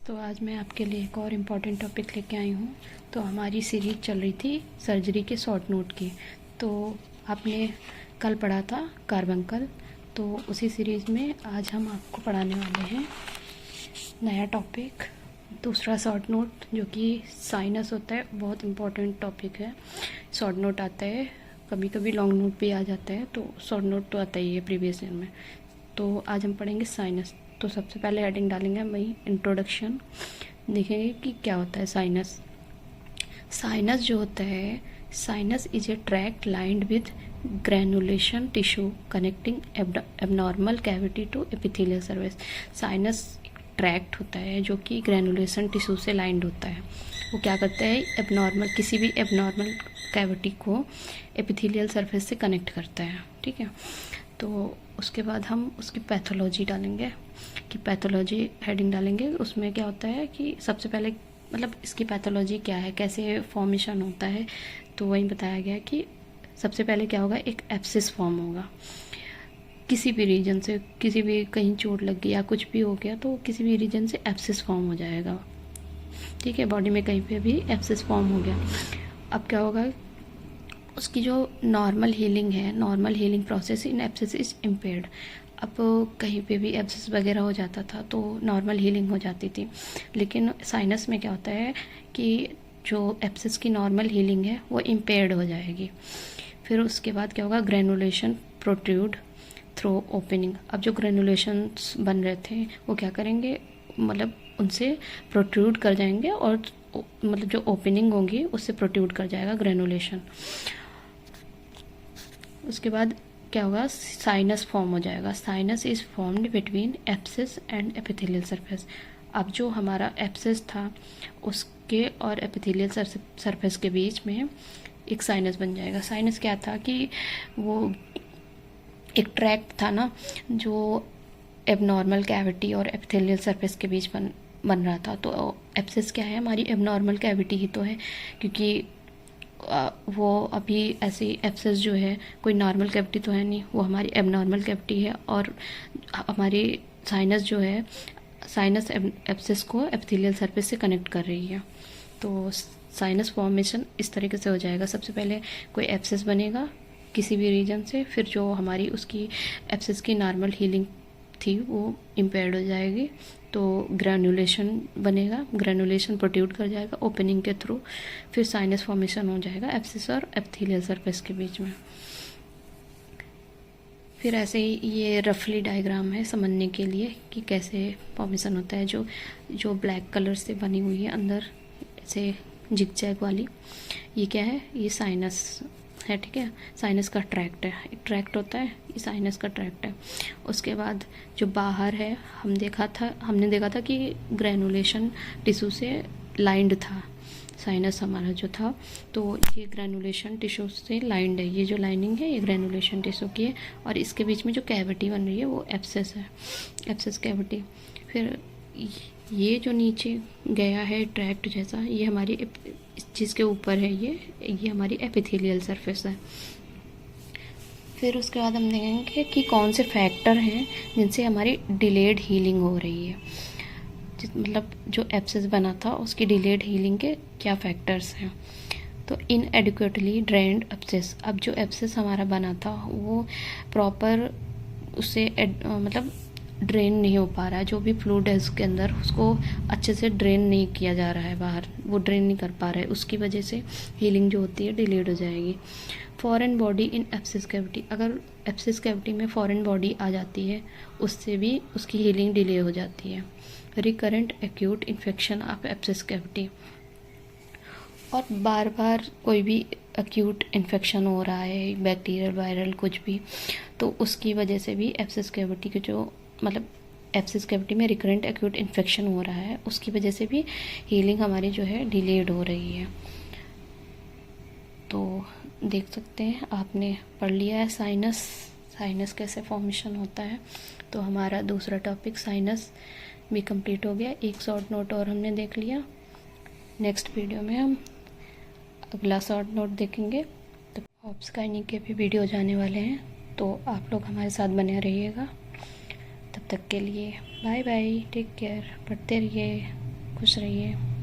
तो आज मैं आपके लिए एक और इम्पॉर्टेंट टॉपिक लेके आई हूँ। तो हमारी सीरीज चल रही थी सर्जरी के शॉर्ट नोट की। तो आपने कल पढ़ा था कार्बंकल, तो उसी सीरीज़ में आज हम आपको पढ़ाने वाले हैं नया टॉपिक, दूसरा शॉर्ट नोट, जो कि साइनस होता है। बहुत इम्पॉर्टेंट टॉपिक है। शॉर्ट नोट आता है, कभी कभी लॉन्ग नोट भी आ जाता है, तो शॉर्ट नोट तो आता ही है प्रीवियस ईयर में। तो आज हम पढ़ेंगे साइनस। तो सबसे पहले हेडिंग डालेंगे हम वही इंट्रोडक्शन, देखेंगे कि क्या होता है साइनस। साइनस जो होता है, sinus is a tract lined with granulation tissue connecting abnormal cavity to epithelial surface. Sinus tract होता है जो कि ग्रैनुलेशन टिश्यू से लाइंड होता है। वो क्या करता है, एबनॉर्मल, किसी भी एबनॉर्मल कैविटी को एपिथेलियल सरफेस से कनेक्ट करता है। ठीक है, तो उसके बाद हम उसकी पैथोलॉजी डालेंगे कि पैथोलॉजी हेडिंग डालेंगे। उसमें क्या होता है कि सबसे पहले मतलब इसकी पैथोलॉजी क्या है, कैसे फॉर्मेशन होता है। तो वही बताया गया कि सबसे पहले क्या होगा, एक एब्सिस फॉर्म होगा किसी भी रीजन से, किसी भी कहीं चोट लग गई या कुछ भी हो गया तो किसी भी रीजन से एब्सिस फॉर्म हो जाएगा। ठीक है, बॉडी में कहीं पे भी एब्सिस फॉर्म हो गया। अब क्या होगा, उसकी जो नॉर्मल हीलिंग है, normal healing process in abscess is impaired. अब कहीं पे भी एब्सिस वगैरह हो जाता था तो नॉर्मल हीलिंग हो जाती थी, लेकिन साइनस में क्या होता है कि जो एब्सिस की नॉर्मल हीलिंग है वो इम्पेयर्ड हो जाएगी। फिर उसके बाद क्या होगा, ग्रेनुलेशन प्रोट्रूड थ्रू ओपनिंग। अब जो ग्रेनुलेशंस बन रहे थे वो क्या करेंगे, मतलब उनसे प्रोट्रूड कर जाएंगे और मतलब जो ओपनिंग होगी उससे प्रोट्रूड कर जाएगा ग्रेनुलेशन। उसके बाद क्या होगा, साइनस फॉर्म हो जाएगा। Sinus is formed between abscess and epithelial surface. अब जो हमारा एब्सिस था उसके और एपिथेलियल सरफेस के बीच में एक साइनस बन जाएगा। साइनस क्या था कि वो एक ट्रैक्ट था ना, जो एबनॉर्मल कैविटी और एपिथेलियल सरफेस के बीच बन रहा था। तो एब्सिस क्या है, हमारी एबनॉर्मल कैविटी ही तो है, क्योंकि वो अभी ऐसी एब्सिस जो है कोई नॉर्मल कैविटी तो है नहीं, वो हमारी एबनॉर्मल कैविटी है। और हमारी साइनस जो है, साइनस एब्सिस को एपिथेलियल सरफेस से कनेक्ट कर रही है। तो साइनस फॉर्मेशन इस तरीके से हो जाएगा। सबसे पहले कोई एब्सिस बनेगा किसी भी रीजन से, फिर जो हमारी उसकी एब्सिस की नॉर्मल हीलिंग थी वो इम्पेयर्ड हो जाएगी, तो ग्रेनुलेशन बनेगा, ग्रेनुलेशन प्रोट्रूड कर जाएगा ओपनिंग के थ्रू, फिर साइनस फॉर्मेशन हो जाएगा एब्सिस और एपिथेलियल सरफेस के बीच में। फिर ऐसे ही ये रफली डायग्राम है समझने के लिए कि कैसे फॉर्मेशन होता है। जो ब्लैक कलर से बनी हुई है अंदर ऐसे जिगजैग वाली, ये क्या है, ये साइनस है। ठीक है, साइनस का ट्रैक्ट है, एक ट्रैक्ट होता है, ये साइनस का ट्रैक्ट है। उसके बाद जो बाहर है, हमने देखा था कि ग्रेनुलेशन टिश्यू से लाइंड था साइनस हमारा जो था। तो ये ग्रेनुलेशन टिश्यू से लाइंड है, ये जो लाइनिंग है ये ग्रेनुलेशन टिश्यू की है। और इसके बीच में जो कैविटी बन रही है वो एब्सिस है, एब्सिस कैविटी। फिर ये जो नीचे गया है ट्रैक्ट जैसा, ये हमारी जिसके ऊपर है ये हमारी एपिथेलियल सरफेस है। फिर उसके बाद हम देखेंगे कि कौन से फैक्टर हैं जिनसे हमारी डिलेड हीलिंग हो रही है। मतलब जो एब्सिस बना था उसकी डिलेड हीलिंग के क्या फैक्टर्स हैं। तो इनएडिक्वेटली ड्रेन्ड एब्सिस। अब जो एब्सिस हमारा बना था वो प्रॉपर उससे मतलब ड्रेन नहीं हो पा रहा है, जो भी फ्लूइड है उसके अंदर उसको अच्छे से ड्रेन नहीं किया जा रहा है बाहर, वो ड्रेन नहीं कर पा रहा है, उसकी वजह से हीलिंग जो होती है डिलेड हो जाएगी। Foreign body in abscess cavity. अगर एब्सिस कैविटी में फॉरेन बॉडी आ जाती है उससे भी उसकी हीलिंग डिले हो जाती है। Recurrent acute infection of abscess cavity. और बार बार कोई भी एक्यूट इन्फेक्शन हो रहा है, बैक्टीरियल वायरल कुछ भी, तो उसकी वजह से भी एब्सिस कैविटी के जो मतलब एब्सिस कैविटी में रिकरेंट एक्यूट इन्फेक्शन हो रहा है, उसकी वजह से भी हीलिंग हमारी जो है डिलेड हो रही है। तो देख सकते हैं आपने पढ़ लिया है साइनस कैसे फॉर्मेशन होता है। तो हमारा दूसरा टॉपिक साइनस भी कंप्लीट हो गया। एक शॉर्ट नोट और हमने देख लिया। नेक्स्ट वीडियो में हम अगला शॉर्ट नोट देखेंगे। तो ऑप्स गायनी के भी वीडियो जाने वाले हैं, तो आप लोग हमारे साथ बने रहिएगा। तब तक के लिए बाय बाय, टेक केयर, पढ़ते रहिए। खुश रहिए।